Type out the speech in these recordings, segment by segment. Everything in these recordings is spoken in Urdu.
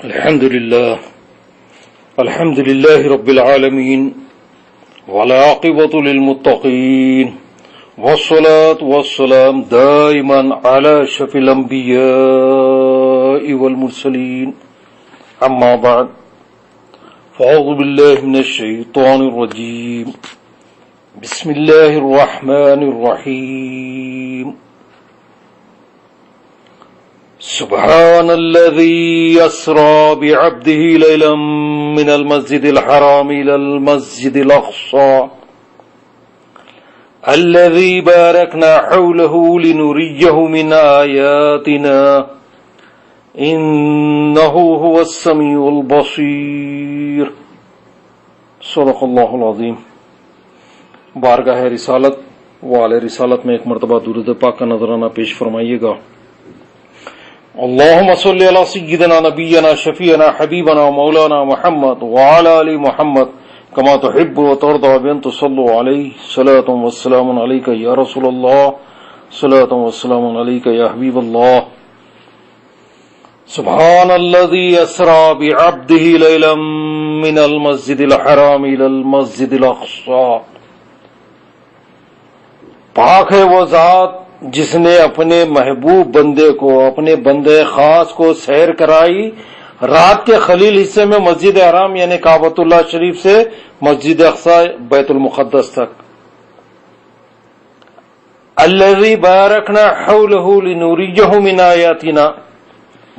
الحمد لله رب العالمين والعاقبة للمتقين والصلاة والسلام دائما على أشرف الأنبياء والمرسلين أما بعد فأعوذ بالله من الشيطان الرجيم بسم الله الرحمن الرحيم سبحان الذي أسرى بعبده ليلا من المسجد الحرام إلى المسجد الأقصى الذي باركنا حوله لنريه من آياتنا إنه هو السميع البصير صدق اللہ العظیم۔ بارگاہ رسالت والے رسالت میں ایک مرتبہ درود پاک کا نذرانہ پیش فرمائیے گا۔ اللهم صل على سيدنا نبينا شفيعنا حبيبنا مولانا محمد وعلى آل محمد كما تحب وترضى بأن تصلوا عليه صلاة والسلام عليك يا رسول الله صلاة والسلام عليك يا حبيب الله سبحان الذي أسرى بعبده ليلا من المسجد الحرام إلى المسجد الأقصى۔ پاک ہے وہ ذات جس نے اپنے محبوب بندے کو، اپنے بندے خاص کو سیر کرائی رات کے خلیل حصے میں مسجد حرام یعنی کعبۃ اللہ شریف سے مسجد اقصی بیت المقدس تک۔ الذی بارکنا حولہ لنریہ من آیاتنا،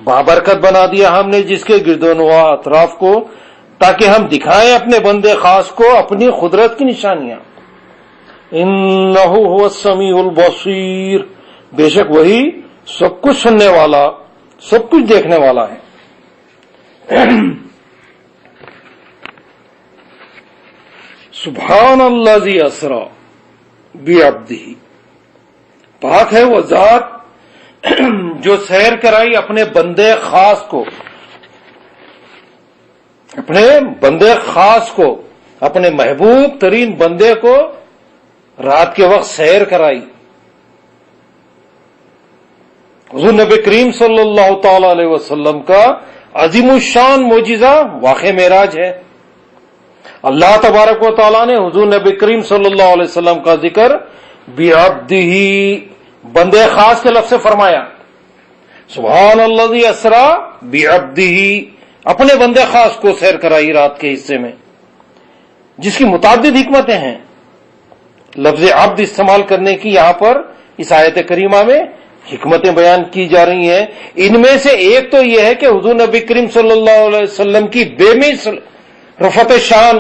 بابرکت بنا دیا ہم نے جس کے گرد و نواح اطراف کو تاکہ ہم دکھائیں اپنے بندے خاص کو اپنی قدرت کی نشانیاں۔ انہ هو السمیع البصیر، بے شک وہی سب کچھ سننے والا، سب کچھ دیکھنے والا ہے۔ سبحان الذی اسری بعبدہ، پاک ہے وہ ذات جو سیر کرائی اپنے بندے خاص کو، اپنے بندے خاص کو، اپنے محبوب ترین بندے کو رات کے وقت سیر کرائی۔ حضور نبی کریم صلی اللہ تعالی علیہ وسلم کا عظیم الشان معجزہ واقع معراج ہے۔ اللہ تبارک و تعالیٰ نے حضور نبی کریم صلی اللہ علیہ وسلم کا ذکر بعبدہ، بندے خاص کے لفظ سے فرمایا۔ سبحان الذی اسری بعبدہ، اپنے بندے خاص کو سیر کرائی رات کے حصے میں، جس کی متعدد حکمتیں ہیں۔ لفظ عبد استعمال کرنے کی یہاں پر اس آیت کریمہ میں حکمتیں بیان کی جا رہی ہیں۔ ان میں سے ایک تو یہ ہے کہ حضور نبی کریم صلی اللہ علیہ وسلم کی بے مثل رفعت شان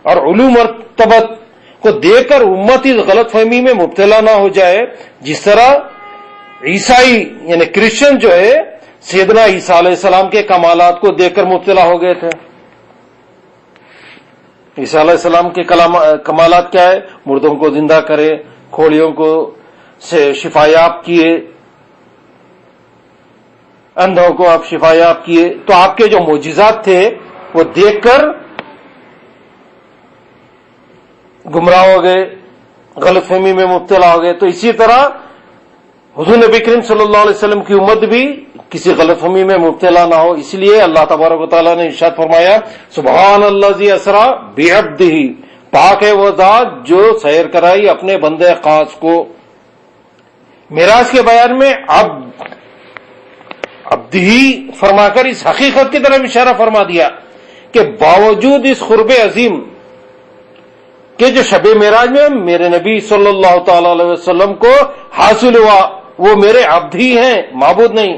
اور علو مرتبت کو دیکھ کر امت اس غلط فہمی میں مبتلا نہ ہو جائے جس طرح عیسائی یعنی کرسچن جو ہے سیدنا عیسیٰ علیہ السلام کے کمالات کو دیکھ کر مبتلا ہو گئے تھے۔ عیسیٰ علیہ السلام کے کمالات کیا ہے؟ مردوں کو زندہ کرے، کھوڑیوں کو سے شفایاب کیے، اندھوں کو آپ شفایاب کیے۔ تو آپ کے جو معجزات تھے وہ دیکھ کر گمراہ ہو گئے، غلط فہمی میں مبتلا ہو گئے۔ تو اسی طرح حضور نبی کریم صلی اللہ علیہ وسلم کی امت بھی کسی غلط فہمی میں مبتلا نہ ہو، اس لیے اللہ تبارک و تعالیٰ نے ارشاد فرمایا سبحان الذی اسری بعبدہ، پاک ہے وہ ذات جو سیر کرائی اپنے بندے خاص کو۔ معراج کے بیان میں عبدہ فرما کر اس حقیقت کی طرف اشارہ فرما دیا کہ باوجود اس قرب عظیم کہ جو شب معراج میں میرے نبی صلی اللہ تعالی علیہ وسلم کو حاصل ہوا، وہ میرے عبد ہی ہیں، معبود نہیں۔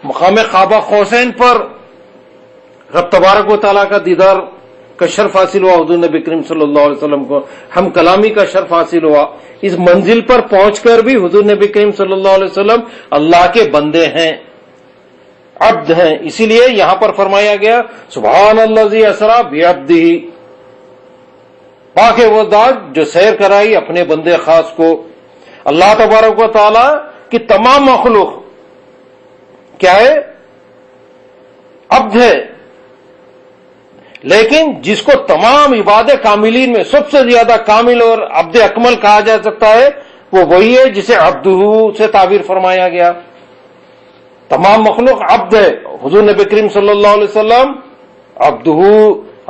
مقام کعبہ قوسین پر رب تبارک و تعالیٰ کا دیدار کا شرف حاصل ہوا حضور نبی کریم صلی اللہ علیہ وسلم کو، ہم کلامی کا شرف حاصل ہوا۔ اس منزل پر پہنچ کر بھی حضور نبی کریم صلی اللہ علیہ وسلم اللہ کے بندے ہیں، عبد ہیں۔ اسی لیے یہاں پر فرمایا گیا سبحان الذی اسری بعبدہ، پاک ہے وہ ذات جو سیر کرائی اپنے بندے خاص کو۔ اللہ تبارک و تعالیٰ کی تمام مخلوق کیا ہے؟ عبد ہے، لیکن جس کو تمام عباد کاملین میں سب سے زیادہ کامل اور عبد اکمل کہا جا سکتا ہے وہ وہی ہے جسے عبدہ سے تعبیر فرمایا گیا۔ تمام مخلوق عبد ہے، حضور نبی کریم صلی اللہ علیہ وسلم عبدہ،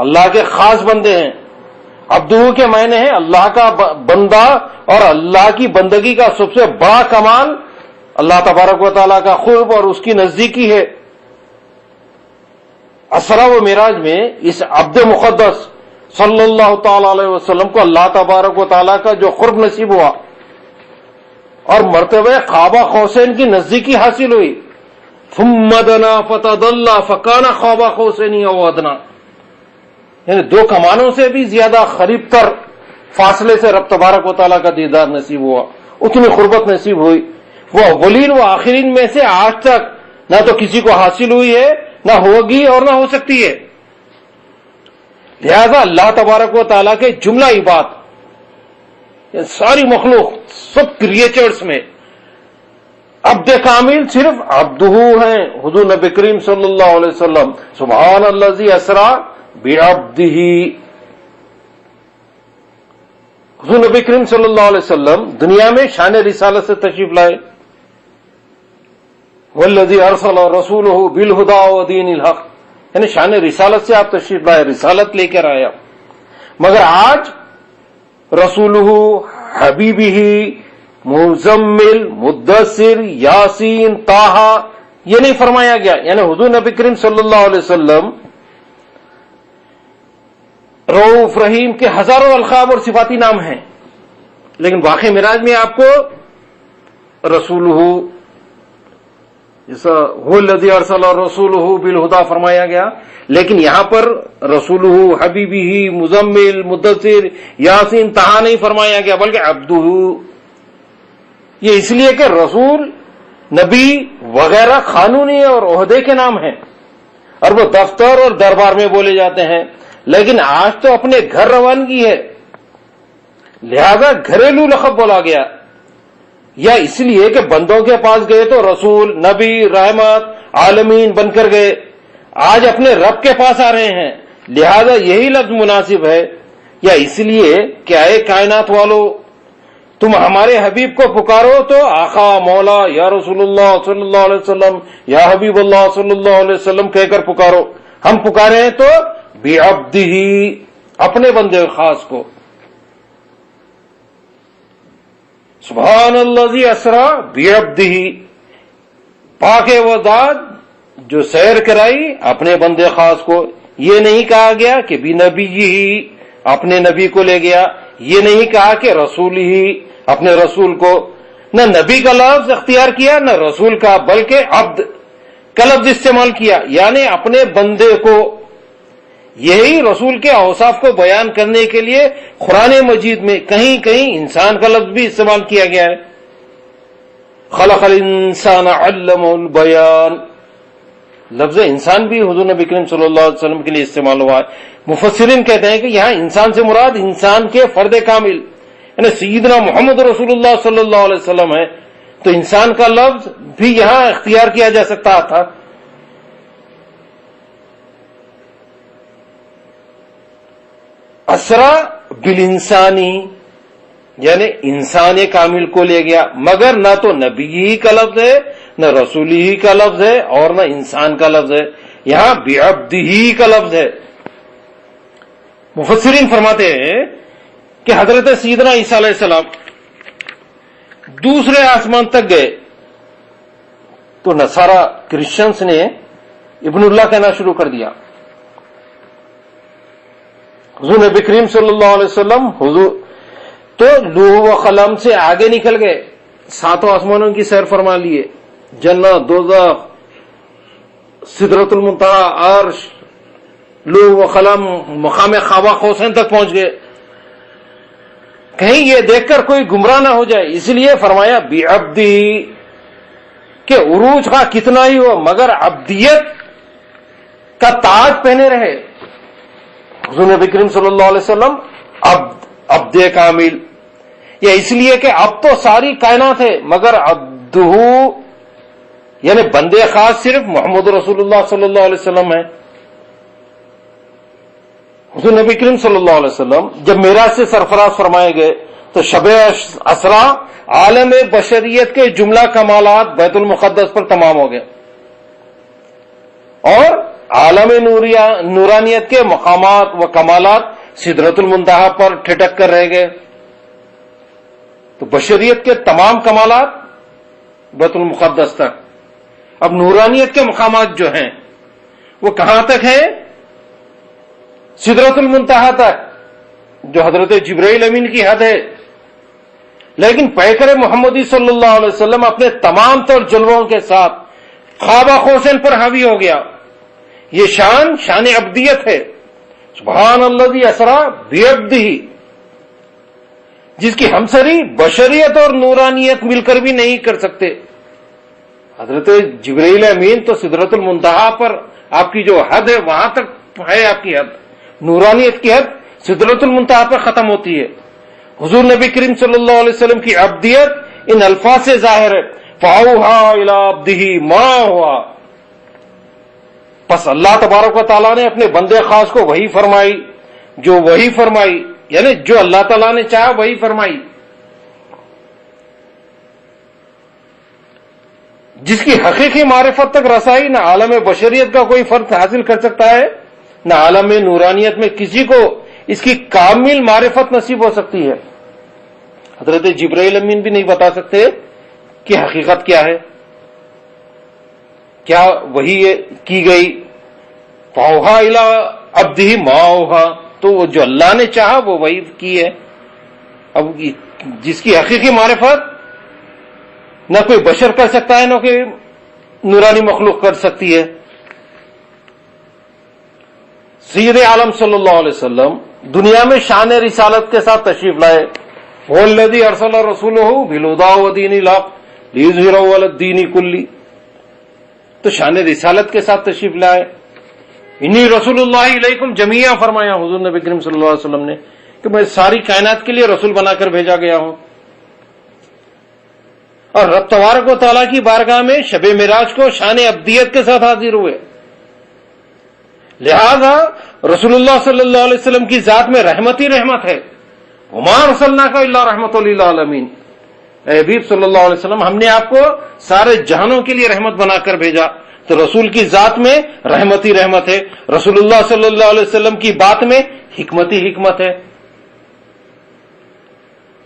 اللہ کے خاص بندے ہیں۔ عبدہ کے معنی ہے اللہ کا بندہ، اور اللہ کی بندگی کا سب سے بڑا کمال اللہ تبارک و تعالیٰ کا قرب اور اس کی نزدیکی ہے۔ اسرا و معراج میں اس عبد مقدس صلی اللہ تعالی علیہ وسلم کو اللہ تبارک و تعالیٰ کا جو قرب نصیب ہوا اور مرتبہ قاب قوسین کی نزدیکی حاصل ہوئی، ثم دنا فتدلى فكان قاب قوسین او ادنى، یعنی دو کمانوں سے بھی زیادہ قریب تر فاصلے سے رب تبارک و تعالیٰ کا دیدار نصیب ہوا، اتنی قربت نصیب ہوئی۔ وہ اولین و آخرین میں سے آج تک نہ تو کسی کو حاصل ہوئی ہے، نہ ہوگی اور نہ ہو سکتی ہے۔ لہذا اللہ تبارک و تعالیٰ کے جملہ عباد، ساری مخلوق، سب کریچرز میں عبد کامل صرف عبدہ ہیں حضور نبی کریم صلی اللہ علیہ وسلم۔ سبحان الذی اسرا بعبدہ، حضور نبی کریم صلی اللہ علیہ وسلم دنیا میں شان رسالت سے تشریف لائے، والذی ارسل رسولہ بالہدی ودین الحق، یعنی شان رسالت سے آپ تشریف لائے، رسالت لے کر آیا۔ مگر آج رسولہ، حبیبہ، مزمل، مدثر، یاسین، طٰہٰ، یہ نہیں فرمایا گیا، یعنی حضور نبی کریم صلی اللہ علیہ وسلم رؤوف رحیم کے ہزاروں القاب اور صفاتی نام ہیں، لیکن واقع معراج میں آپ کو رسولہ، جیسا هو الذی ارسل رسولہ بالہدی فرمایا گیا، لیکن یہاں پر رسولہ، حبیبہ، مزمل، مدثر، یاسین، طٰہٰ نہیں فرمایا گیا، بلکہ عبدہ۔ یہ اس لیے کہ رسول، نبی وغیرہ قانونی اور عہدے کے نام ہیں، اور وہ دفتر اور دربار میں بولے جاتے ہیں، لیکن آج تو اپنے گھر روانگی ہے، لہذا گھریلو لقب بولا گیا، یا اس لیے کہ بندوں کے پاس گئے تو رسول، نبی، رحمت، عالمین بن کر گئے، آج اپنے رب کے پاس آ رہے ہیں، لہذا یہی لفظ مناسب ہے، یا اس لیے کہ اے کائنات والو، تم ہمارے حبیب کو پکارو تو آقا، مولا، یا رسول اللہ صلی اللہ علیہ وسلم، یا حبیب اللہ صلی اللہ علیہ وسلم کہہ کر پکارو۔ ہم پکارے ہیں تو بعبدہ، اپنے بندے خاص کو۔ سبحان الذی اسرا بعبدہ، پاک وہ ذات جو سیر کرائی اپنے بندے خاص کو۔ یہ نہیں کہا گیا کہ بھی نبی ہی اپنے نبی کو لے گیا، یہ نہیں کہا کہ رسول ہی اپنے رسول کو، نہ نبی کا لفظ اختیار کیا نہ رسول کا، بلکہ عبد کا لفظ استعمال کیا، یعنی اپنے بندے کو۔ یہی رسول کے اوصاف کو بیان کرنے کے لیے قرآن مجید میں کہیں کہیں انسان کا لفظ بھی استعمال کیا گیا ہے۔ خلق الانسان علمہ البیان، لفظ انسان بھی حضور نبی کریم صلی اللہ علیہ وسلم کے لیے استعمال ہوا ہے۔ مفسرین کہتے ہیں کہ یہاں انسان سے مراد انسان کے فرد کامل، یعنی سیدنا محمد رسول اللہ صلی اللہ علیہ وسلم ہے، تو انسان کا لفظ بھی یہاں اختیار کیا جا سکتا تھا۔ اسرا بالانسانی، یعنی انسان کامل کو لے گیا، مگر نہ تو نبی ہی کا لفظ ہے، نہ رسول ہی کا لفظ ہے، اور نہ انسان کا لفظ ہے، یہاں بعبدہ ہی کا لفظ ہے۔ مفسرین فرماتے ہیں کہ حضرت سیدنا عیسیٰ علیہ السلام دوسرے آسمان تک گئے تو نصارہ کرسچنس نے ابن اللہ کہنا شروع کر دیا۔ حضور نبی کریم صلی اللہ علیہ وسلم حضور تو لوح و قلم سے آگے نکل گئے، ساتوں آسمانوں کی سیر فرما لیے، جنت، دوزخ، سدرۃ المنتہی، عرش، لوح و قلم، مقام قاب قوسین تک پہنچ گئے۔ کہیں یہ دیکھ کر کوئی گمراہ نہ ہو جائے، اس لیے فرمایا بعبدہ، کہ عروج کا کتنا ہی ہو مگر عبدیت کا تاج پہنے رہے۔ حضور نبی کریم صلی اللہ علیہ وسلم عبد کامل، یا اس لیے کہ اب تو ساری کائنات ہے، مگر عبدہ یعنی بندے خاص صرف محمد رسول اللہ صلی اللہ علیہ وسلم ہے۔ حضور نبی کریم صلی اللہ علیہ وسلم جب معراج سے سرفراز فرمائے گئے تو شب اسرا عالم بشریت کے جملہ کمالات بیت المقدس پر تمام ہو گئے۔ اور عالم نورانیت کے مقامات و کمالات سدرۃ المنتہا پر ٹھٹک کر رہ گئے. تو بشریت کے تمام کمالات بیت المقدس تک. اب نورانیت کے مقامات جو ہیں وہ کہاں تک ہیں؟ سدرۃ المنتہا تک، جو حضرت جبرائیل امین کی حد ہے. لیکن پیکر محمدی صلی اللہ علیہ وسلم اپنے تمام تر جلووں کے ساتھ خوابہ حسین پر حاوی ہو گیا. یہ شان عبدیت ہے. سبحان الذی اسری بعبدہ، جس کی ہمسری بشریت اور نورانیت مل کر بھی نہیں کر سکتے. حضرت جبرائیل امین تو سدرۃ المنتہا پر آپ کی جو حد ہے وہاں تک ہے آپ کی حد. نورانیت کی حد سدرۃ المنتہا پر ختم ہوتی ہے. حضور نبی کریم صلی اللہ علیہ وسلم کی عبدیت ان الفاظ سے ظاہر ہے، فَأَوْحَىٰ إِلَىٰ عَبْدِهِ مَا هُوَ. پس اللہ تبارک و تعالیٰ نے اپنے بندے خاص کو وحی فرمائی، جو وحی فرمائی، یعنی جو اللہ تعالیٰ نے چاہا وہی فرمائی. جس کی حقیقی معرفت تک رسائی نہ عالم بشریت کا کوئی فرد حاصل کر سکتا ہے، نہ عالم نورانیت میں کسی کو اس کی کامل معرفت نصیب ہو سکتی ہے. حضرت جبرائیل امین بھی نہیں بتا سکتے کہ حقیقت کیا ہے، کیا وہی کی گئی. فَأَوْحَىٰ إِلَىٰ عَبْدِهِ مَا أَوْحَىٰ، تو وہ جو اللہ نے چاہا وہ وہی کی ہے. اب جس کی حقیقی معرفت نہ کوئی بشر کر سکتا ہے، نہ کوئی نورانی مخلوق کر سکتی ہے. سید عالم صلی اللہ علیہ وسلم دنیا میں شان رسالت کے ساتھ تشریف لائے. وَالَّذِي أَرْسَلَ رَسُولَهُ بِالْهُدَىٰ وَدِينِ الْحَقِّ لِيُظْهِرَهُ عَلَى الدِّينِ كُلِّهِ. تو شان رسالت کے ساتھ تشریف لائے. انی رسول اللہ علیکم جمیعا فرمایا حضور نبی کریم صلی اللہ علیہ وسلم نے کہ میں ساری کائنات کے لیے رسول بنا کر بھیجا گیا ہوں. اور رب تبارک و تعالیٰ کی بارگاہ میں شب معراج کو شان عبدیت کے ساتھ حاضر ہوئے. لہذا رسول اللہ صلی اللہ علیہ وسلم کی ذات میں رحمت ہی رحمت ہے. وما ارسلناک الا رحمۃ للعالمین. اے حبیب صلی اللہ علیہ وسلم، ہم نے آپ کو سارے جہانوں کے لیے رحمت بنا کر بھیجا. تو رسول کی ذات میں رحمت ہی رحمت ہے. رسول اللہ صلی اللہ علیہ وسلم کی بات میں حکمت ہی حکمت ہے.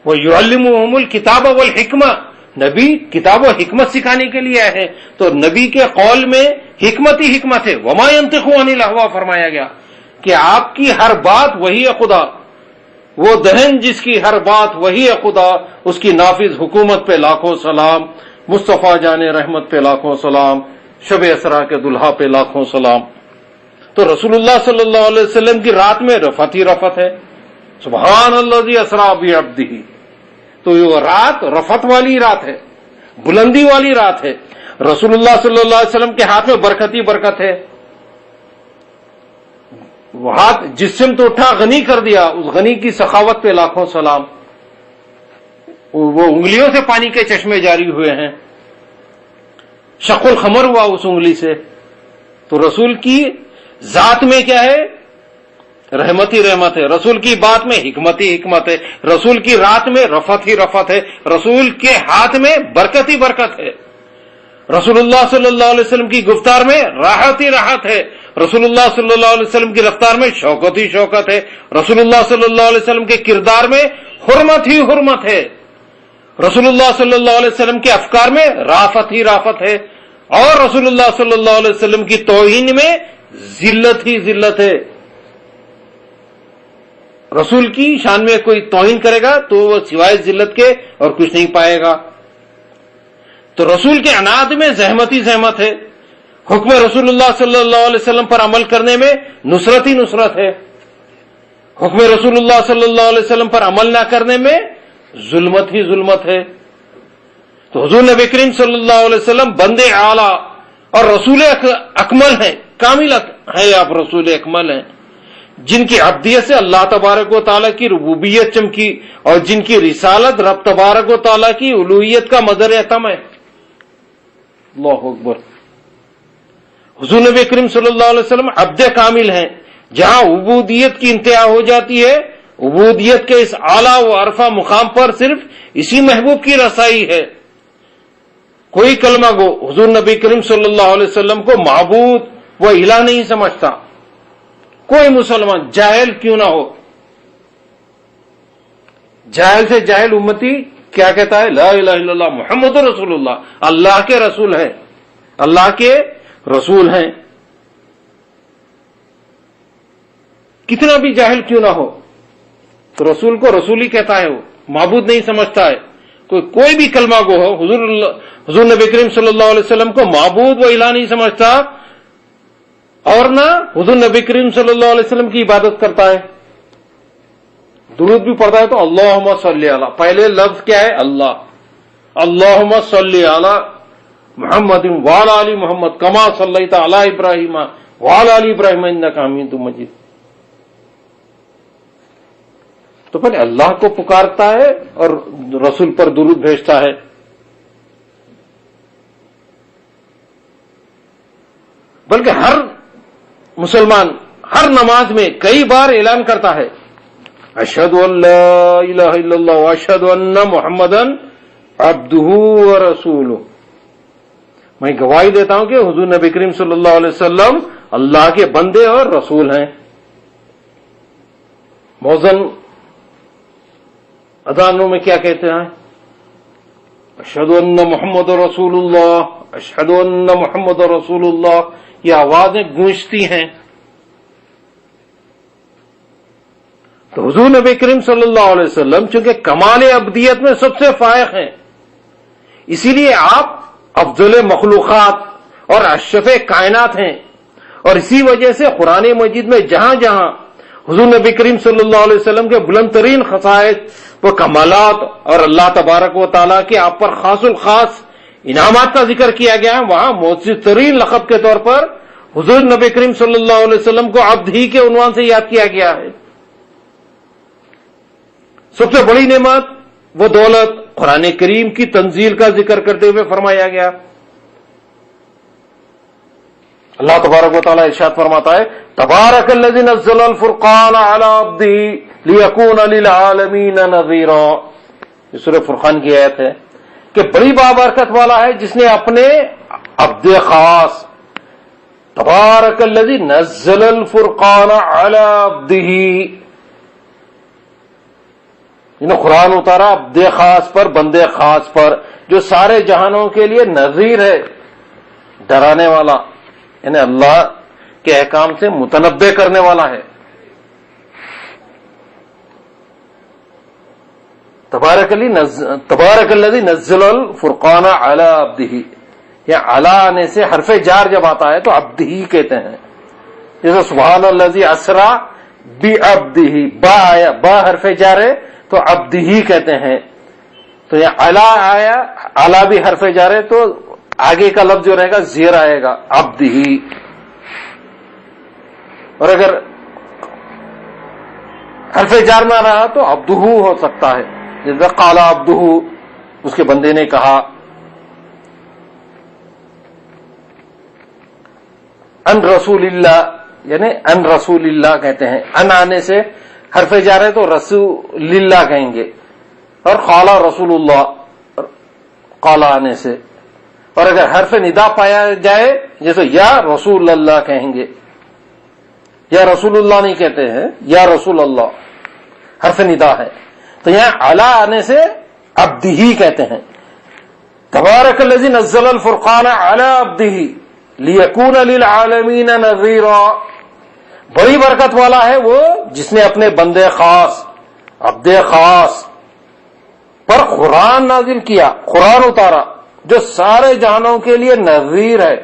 وَيُعَلِّمُهُمُ الْكِتَابَ وَالْحِکْمَةَ، نبی کتاب و حکمت سکھانے کے لیے آئے ہیں. تو نبی کے قول میں حکمت ہی حکمت ہے. وَمَا يَنطِقُ عَنِ الْهَوَىٰ فرمایا گیا کہ آپ کی ہر بات وہی ہے خدا. وہ دہن جس کی ہر بات وہی ہے خدا، اس کی نافذ حکومت پہ لاکھوں سلام. مصطفیٰ جان رحمت پہ لاکھوں سلام. شب اسرا کے دلہا پہ لاکھوں سلام. تو رسول اللہ صلی اللہ علیہ وسلم کی رات میں رفت ہی رفت ہے. سبحان الذی اسری بعبدہ. تو یہ رات رفت والی رات ہے، بلندی والی رات ہے. رسول اللہ صلی اللہ علیہ وسلم کے ہاتھ میں برکت ہی برکت ہے. وہ ہاتھ جس سمت اٹھا غنی کر دیا، اس غنی کی سخاوت پہ لاکھوں سلام. وہ انگلیوں سے پانی کے چشمے جاری ہوئے ہیں، شق الخمر ہوا اس انگلی سے. تو رسول کی ذات میں کیا ہے؟ رحمت ہی رحمت ہے. رسول کی بات میں حکمت ہی حکمت ہے. رسول کی رات میں رفت ہی رفت ہے. رسول کے ہاتھ میں برکت ہی برکت ہے. رسول اللہ صلی اللہ علیہ وسلم کی گفتار میں راحت ہی راحت ہے. رسول اللہ صلی اللہ علیہ وسلم کی رفتار میں شوکت ہی شوکت ہے. رسول اللہ صلی اللہ علیہ وسلم کے کردار میں حرمت ہی حرمت ہے. رسول اللہ صلی اللہ علیہ وسلم کے افکار میں رافت ہی رافت ہے. اور رسول اللہ صلی اللہ علیہ وسلم کی توہین میں ذلت ہی ذلت ہے. رسول کی شان میں کوئی توہین کرے گا تو وہ سوائے ذلت کے اور کچھ نہیں پائے گا. تو رسول کے عناد میں زحمت ہی زحمت ہے. حکم رسول اللہ صلی اللہ علیہ وسلم پر عمل کرنے میں نصرت ہی نصرت ہے. حکم رسول اللہ صلی اللہ علیہ وسلم پر عمل نہ کرنے میں ظلمت ہی ظلمت ہے. تو حضور نبی کریم صلی اللہ علیہ وسلم بندے اعلیٰ اور رسول اکمل ہیں، کامل ہیں. آپ رسول اکمل ہیں جن کی عبدیت سے اللہ تبارک و تعالیٰ کی ربوبیت چمکی اور جن کی رسالت رب تبارک و تعالیٰ کی الوہیت کا مظہر اعتم ہے. اللہ اکبر. حضور نبی کریم صلی اللہ علیہ وسلم عبد کامل ہیں. جہاں عبودیت کی انتہا ہو جاتی ہے، عبودیت کے اس اعلیٰ و عرفہ مقام پر صرف اسی محبوب کی رسائی ہے. کوئی کلمہ گو حضور نبی کریم صلی اللہ علیہ وسلم کو معبود وہ الہ نہیں سمجھتا. کوئی مسلمان جاہل کیوں نہ ہو، جاہل سے جاہل امتی کیا کہتا ہے؟ لا الہ الا اللہ محمد رسول اللہ، اللہ کے رسول ہیں، اللہ کے رسول ہیں. کتنا بھی جاہل کیوں نہ ہو تو رسول کو رسول ہی کہتا ہے، وہ معبود نہیں سمجھتا ہے. کوئی بھی کلمہ گو ہو، حضور نبی کریم صلی اللہ علیہ وسلم کو معبود و الہ نہیں سمجھتا، اور نہ حضور نبی کریم صلی اللہ علیہ وسلم کی عبادت کرتا ہے. درود بھی پڑھتا ہے تو اللہم صلی علی، پہلے لفظ کیا ہے؟ اللہ. اللہم صلی علی محمد وعلی آل محمد کما صلیت علی ابراہیم وعلی آل ابراہیم انک حمید مجید. تو پہلے اللہ کو پکارتا ہے اور رسول پر درود بھیجتا ہے. بلکہ ہر مسلمان ہر نماز میں کئی بار اعلان کرتا ہے اشہد ان لا الہ الا اللہ واشہد ان محمدن عبدہ ورسولہ. میں گواہی دیتا ہوں کہ حضور نبی کریم صلی اللہ علیہ وسلم اللہ کے بندے اور رسول ہیں. مؤذن اذانوں میں کیا کہتے ہیں؟ اشہد ان محمد رسول اللہ، اشہد ان محمد رسول اللہ. یہ آوازیں گونجتی ہیں. تو حضور نبی کریم صلی اللہ علیہ وسلم چونکہ کمال عبدیت میں سب سے فائق ہیں، اسی لیے آپ افضل مخلوقات اور اشرف کائنات ہیں. اور اسی وجہ سے قرآن مجید میں جہاں جہاں حضور نبی کریم صلی اللہ علیہ وسلم کے بلند ترین خصائص و کمالات اور اللہ تبارک و تعالیٰ کے آپ پر خاص الخاص انعامات کا ذکر کیا گیا ہے، وہاں معزز ترین لقب کے طور پر حضور نبی کریم صلی اللہ علیہ وسلم کو عبد ہی کے عنوان سے یاد کیا گیا ہے. سب سے بڑی نعمت وہ دولت قرآن کریم کی تنزیل کا ذکر کرتے ہوئے فرمایا گیا. اللہ تبارک و تعالیٰ ارشاد فرماتا ہے تبارک الذی نزل الفرقان علی عبدہ لیکون للعالمین نذیرا. یہ سورہ فرقان کی آیت ہے کہ بڑی بابرکت والا ہے جس نے اپنے عبد خاص تبارک الذی نزل الفرقان علی عبدہ، قرآن اتارا عبد خاص پر، بندے خاص پر، جو سارے جہانوں کے لیے نذیر ہے، ڈرانے والا، یعنی اللہ کے احکام سے متنبہ کرنے والا ہے. تبارک الذی نزل الفرقان علی عبدہ. یا علی آنے سے حرف جار جب آتا ہے تو عبدہ کہتے ہیں. جیسے سبحان الذی اسری بعبدہ، با آیا، با حرف جار ہے تو عبدہ کہتے ہیں. تو یہ علی آیا، علی بھی حرف جار ہے تو آگے کا لفظ جو رہے گا زیر آئے گا عبدہ. اور اگر حرف جار نہ رہا تو عبدہ ہو سکتا ہے، جیسے قال عبدہ، اس کے بندے نے کہا. ان رسول اللہ، یعنی ان رسول اللہ کہتے ہیں. ان آنے سے حرف جار ہے تو رسول اللہ کہیں گے. اور قال رسول اللہ، قال آنے سے. اور اگر حرف ندا پایا جائے جیسے یا رسول اللہ کہیں گے. یا رسول اللہ نہیں کہتے ہیں، یا رسول اللہ حرف ندا ہے. تو یہاں علی آنے سے عبدہ کہتے ہیں. تبارک الذی نزل الفرقان علی عبدہ لیکون للعالمین نذیرا. بڑی برکت والا ہے وہ جس نے اپنے بندے خاص، عبد خاص پر قرآن نازل کیا، قرآن اتارا، جو سارے جہانوں کے لیے نذیر ہے.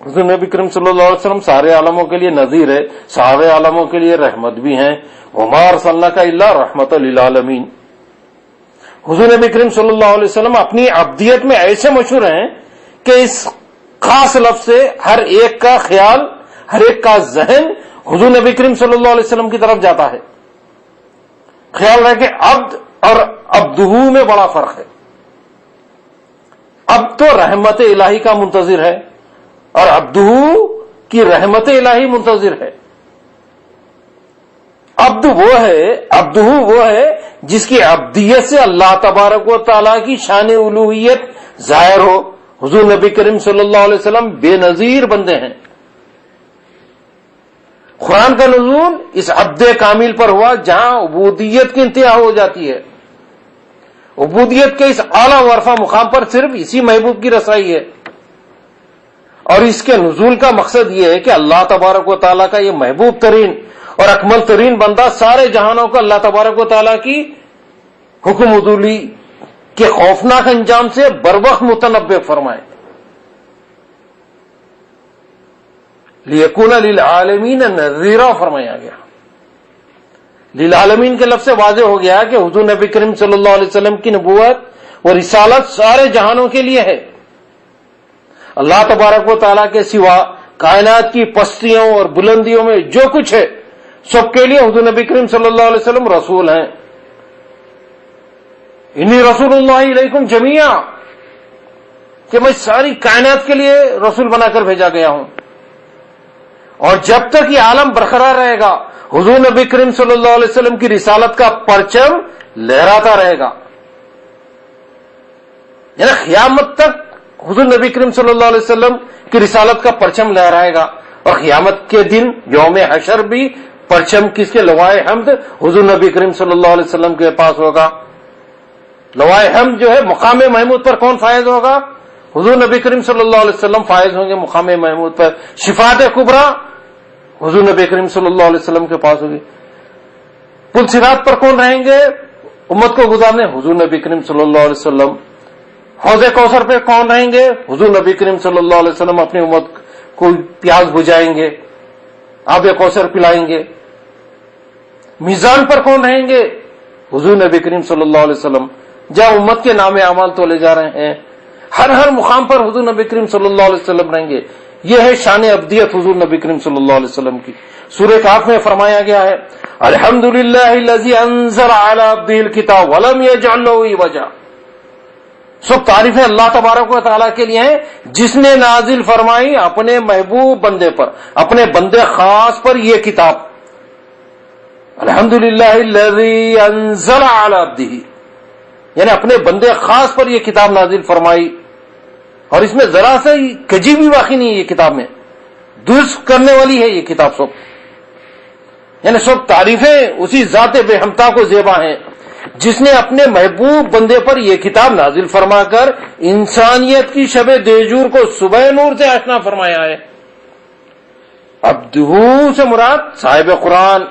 حضور نبی کریم صلی اللہ علیہ وسلم سارے عالموں کے لیے نذیر ہے، سارے عالموں کے لیے رحمت بھی ہیں. وما ارسلناک الا رحمۃ للعالمین. حضور نبی کریم صلی اللہ علیہ وسلم اپنی عبدیت میں ایسے مشہور ہیں کہ اس خاص لفظ سے ہر ایک کا خیال، ہر ایک کا ذہن حضور نبی کریم صلی اللہ علیہ وسلم کی طرف جاتا ہے. خیال رہے کہ عبد اور عبدہ میں بڑا فرق ہے. اب تو رحمت الہی کا منتظر ہے اور عبدہ کی رحمت الہی منتظر ہے. عبدہ وہ ہے جس کی عبدیت سے اللہ تبارک و تعالیٰ کی شان الوہیت ظاہر ہو، حضور نبی کریم صلی اللہ علیہ وسلم بے نظیر بندے ہیں. قرآن کا نزول اس عبد کامل پر ہوا جہاں عبودیت کی انتہا ہو جاتی ہے. عبودیت کے اس اعلیٰ ورفع مقام پر صرف اسی محبوب کی رسائی ہے. اور اس کے نزول کا مقصد یہ ہے کہ اللہ تبارک و تعالیٰ کا یہ محبوب ترین اور اکمل ترین بندہ سارے جہانوں کو اللہ تبارک و تعالیٰ کی حکم عدولی کے خوفناک انجام سے بروقت متنبع فرمائے. لیکون للعالمین نذیرا فرمایا گیا. للعالمین کے لفظ سے واضح ہو گیا کہ حضور نبی کریم صلی اللہ علیہ وسلم کی نبوت و رسالت سارے جہانوں کے لیے ہے. اللہ تبارک و تعالیٰ کے سوا کائنات کی پستیوں اور بلندیوں میں جو کچھ ہے سب کے لیے حضور نبی کریم صلی اللہ علیہ وسلم رسول ہیں. انی رسول اللہ علیکم جمیعا، کہ میں ساری کائنات کے لیے رسول بنا کر بھیجا گیا ہوں. اور جب تک یہ عالم برقرار رہے گا حضور نبی کریم صلی اللہ علیہ وسلم کی رسالت کا پرچم لہراتا رہے گا. یعنی قیامت تک حضور نبی کریم صلی اللہ علیہ وسلم کی رسالت کا پرچم لہرائے گا. اور قیامت کے دن یوم حشر بھی پرچم کس کے لوائے حمد حضور نبی کریم صلی اللہ علیہ وسلم کے پاس ہوگا. لوائے حمد جو ہے مقام محمود پر کون فائز ہوگا؟ حضور نبی کریم صلی اللہ علیہ وسلم فائز ہوں گے مقام محمود پر. شفاعت کبریٰ حضور نبی کریم صلی اللہ علیہ وسلم کے پاس ہوگی. پل صراط پر کون رہیں گے امت کو گزارنے؟ حضور نبی کریم صلی اللہ علیہ وسلم. حوض کوثر پہ کون رہیں گے؟ حضور نبی کریم صلی اللہ علیہ وسلم اپنی امت کو پیاس بجھائیں گے، آب کوثر پلائیں گے. میزان پر کون رہیں گے؟ حضور نبی کریم صلی اللہ علیہ وسلم، جہاں امت کے نام اعمال تولے جا رہے ہیں. ہر مقام پر حضور نبی کریم صلی اللہ علیہ وسلم رہیں گے. یہ ہے شان ابدیت حضور نبی کریم صلی اللہ علیہ وسلم کی. سورہ کہف میں فرمایا گیا ہے الحمدللہ الذی انزل علی عبدہ الکتاب ولم یجعل لہ عوجا. سب تعریفیں اللہ تبارک و تعالیٰ کے لیے ہیں جس نے نازل فرمائی اپنے محبوب بندے پر، اپنے بندے خاص پر یہ کتاب. الحمدللہ الذی انزل علی عبدہ، یعنی اپنے بندے خاص پر یہ کتاب نازل فرمائی. اور اس میں ذرا سے کجی بھی باقی نہیں ہے. یہ کتاب میں درست کرنے والی ہے یہ کتاب سب. یعنی سب تعریفیں اسی ذات بے ہمتا کو زیبا ہیں جس نے اپنے محبوب بندے پر یہ کتاب نازل فرما کر انسانیت کی شب دیجور کو صبح نور سے آشنا فرمایا ہے. عبدہ سے مراد صاحب قرآن.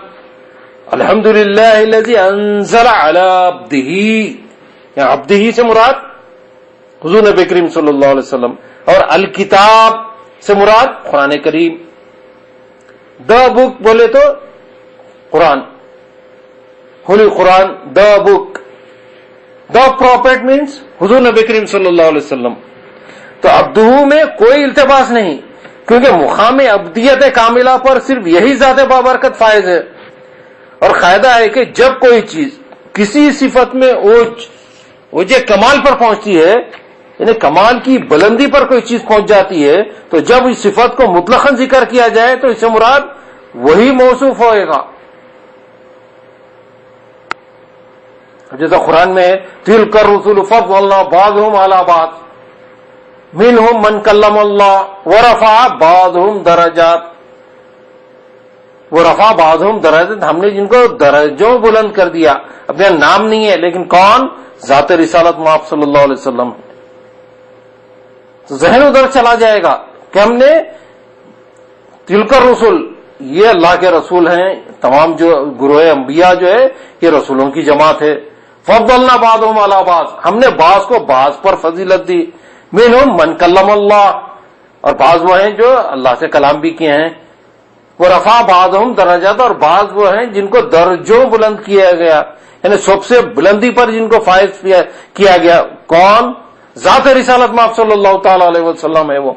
الحمدللہ الذی انزل علی عبدہ، یا عبدہ سے مراد حضور نبی کریم صلی اللہ علیہ وسلم. اور الکتاب سے مراد قرآن کریم. دا بک بولے تو قرآن، ہولی قرآن. دا بک، دا پروفیٹ مینس حضور نبی کریم صلی اللہ علیہ وسلم. تو عبدہ میں کوئی التباس نہیں، کیونکہ مقام عبدیت کاملہ پر صرف یہی ذات بابرکت فائز ہے. اور قاعدہ ہے کہ جب کوئی چیز کسی صفت میں اوج کمال پر پہنچتی ہے، یعنی کمال کی بلندی پر کوئی چیز پہنچ جاتی ہے، تو جب اس صفت کو مطلقاً ذکر کیا جائے تو اس سے مراد وہی موصوف ہوئے گا. جیسا قرآن میں تلک الرسل فضلنا بعضهم على بعض منهم من کلم اللہ ورفع بعضهم درجات. ورفع بعضهم درجات، ہم نے جن کو درجوں بلند کر دیا. اب یہاں نام نہیں ہے لیکن کون؟ ذات رسالت مآب صلی اللہ علیہ وسلم. تو ذہن ادھر چلا جائے گا کہ ہم نے تلک الرسل، یہ اللہ کے رسول ہیں. تمام جو گروہ انبیاء جو ہے یہ رسولوں کی جماعت ہے. فضلنا بعضهم علی بعض، ہم نے بعض کو بعض پر فضیلت دی. منہم من کلم اللہ، اور بعض وہ ہیں جو اللہ سے کلام بھی کیے ہیں. وہ رفع بعضهم درجات، اور بعض وہ ہیں جن کو درجوں بلند کیا گیا، یعنی سب سے بلندی پر جن کو فائز کیا گیا. کون؟ ذات رسالت مآب صلی اللہ تعالی علیہ وسلم ہے. وہ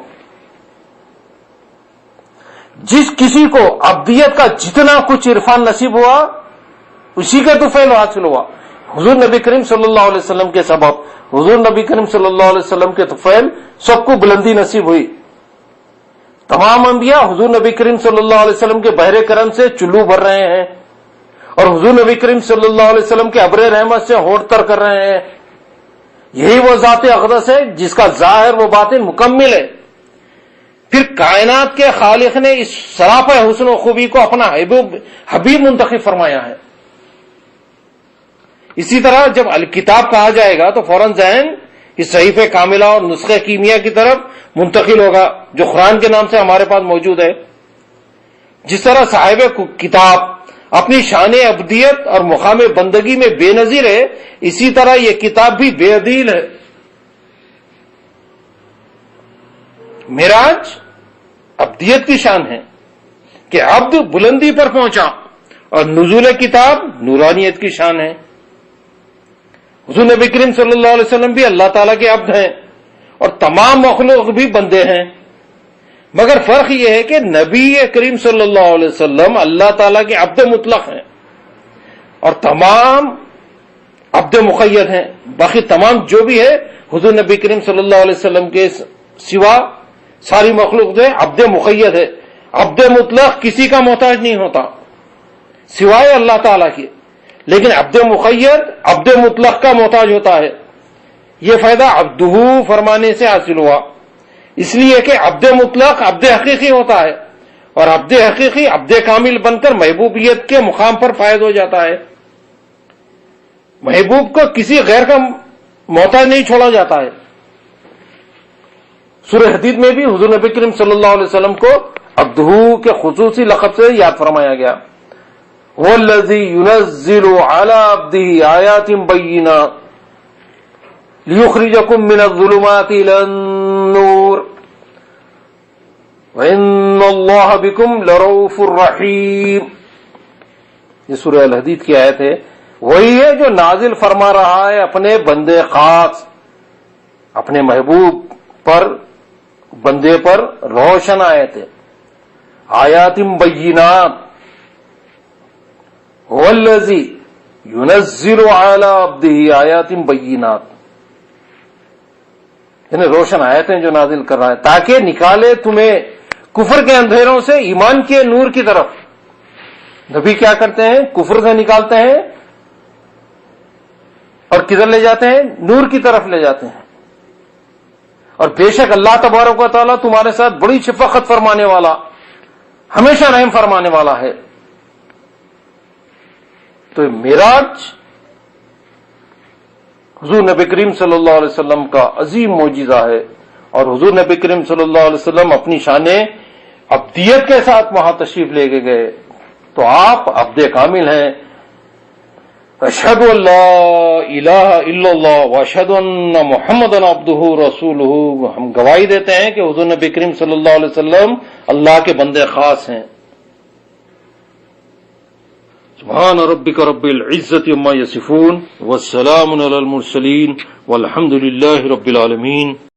جس کسی کو عبدیت کا جتنا کچھ عرفان نصیب ہوا اسی کے تو فعل حاصل ہوا. حضور نبی کریم صلی اللہ علیہ وسلم کے سبب، حضور نبی کریم صلی اللہ علیہ وسلم کے تو فعل سب کو بلندی نصیب ہوئی. تمام انبیاء حضور نبی کریم صلی اللہ علیہ وسلم کے بحر کرم سے چلو بھر رہے ہیں، اور حضور نبی کریم صلی اللہ علیہ وسلم کے ابر رحمت سے ہونٹ تر کر رہے ہیں. یہی وہ ذات اقدس ہے جس کا ظاہر و باطن مکمل ہے. پھر کائنات کے خالق نے اس سراپا حسن و خوبی کو اپنا حبیب منتخب فرمایا ہے. اسی طرح جب الکتاب کہا جائے گا تو فوراً ذہن اس صحیفہ کاملہ اور نسخہ کیمیا کی طرف منتقل ہوگا جو قرآن کے نام سے ہمارے پاس موجود ہے. جس طرح صاحب کتاب اپنی شان ابدیت اور مقام بندگی میں بے نظیر ہے، اسی طرح یہ کتاب بھی بے عدیل ہے. معراج ابدیت کی شان ہے کہ عبد بلندی پر پہنچا، اور نزول کتاب نورانیت کی شان ہے. حضور نبی کریم صلی اللہ علیہ وسلم بھی اللہ تعالیٰ کے عبد ہیں اور تمام مخلوق بھی بندے ہیں، مگر فرق یہ ہے کہ نبی کریم صلی اللہ علیہ وسلم اللہ تعالیٰ کے عبد مطلق ہیں اور تمام عبد مقید ہیں. باقی تمام جو بھی ہے حضور نبی کریم صلی اللہ علیہ وسلم کے سوا ساری مخلوق جو ہے عبد مقید ہے. عبد مطلق کسی کا محتاج نہیں ہوتا سوائے اللہ تعالیٰ کے، لیکن عبد مقید عبد مطلق کا محتاج ہوتا ہے. یہ فائدہ عبدہ فرمانے سے حاصل ہوا، اس لیے کہ عبد مطلق عبد حقیقی ہوتا ہے اور عبد حقیقی عبد کامل بن کر محبوبیت کے مقام پر فائد ہو جاتا ہے. محبوب کو کسی غیر کا محتاج نہیں چھوڑا جاتا ہے. سورہ حدید میں بھی حضور نبی کریم صلی اللہ علیہ وسلم کو عبدہ کے خصوصی لقب سے یاد فرمایا گیا. وَالَّذِي يُنَزِّلُ عَلَىٰ عَبْدِهِ آيَاتٍ بَيِّنَاتٍ لِيُخْرِجَكُم مِّنَ الظُّلُمَاتِ إِلَى النُّورِ وَإِنَّ اللَّهَ بِكُمْ لَرَءُوفٌ رَّحِيمٌ. یہ سورہ الحدید کی آیت ہے. وہی ہے جو نازل فرما رہا ہے اپنے بندے خاص، اپنے محبوب پر، بندے پر روشن آیت ہے. آیات بینات. والذی ينزل علی عبدہ آیات بینات، یعنی روشن آیتیں جو نازل کر رہا ہے تاکہ نکالے تمہیں کفر کے اندھیروں سے ایمان کے نور کی طرف. نبی کیا کرتے ہیں؟ کفر سے نکالتے ہیں اور کدھر لے جاتے ہیں؟ نور کی طرف لے جاتے ہیں. اور بے شک اللہ تبارک و تعالیٰ تمہارے ساتھ بڑی شفقت فرمانے والا، ہمیشہ رحم فرمانے والا ہے. تو معراج حضور نبی کریم صلی اللہ علیہ وسلم کا عظیم معجزہ ہے، اور حضور نبی کریم صلی اللہ علیہ وسلم اپنی شان عبدیت کے ساتھ وہاں تشریف لے کے گئے. تو آپ عبد کامل ہیں. اشہد ان لا الہ الا اللہ واشہد ان محمد عبدہ رسولہ. ہم گواہی دیتے ہیں کہ حضور نبی کریم صلی اللہ علیہ وسلم اللہ کے بندے خاص ہیں. سبحان ربک رب العزت عما یصفون والسلام علی المرسلین والحمد للہ رب العالمین.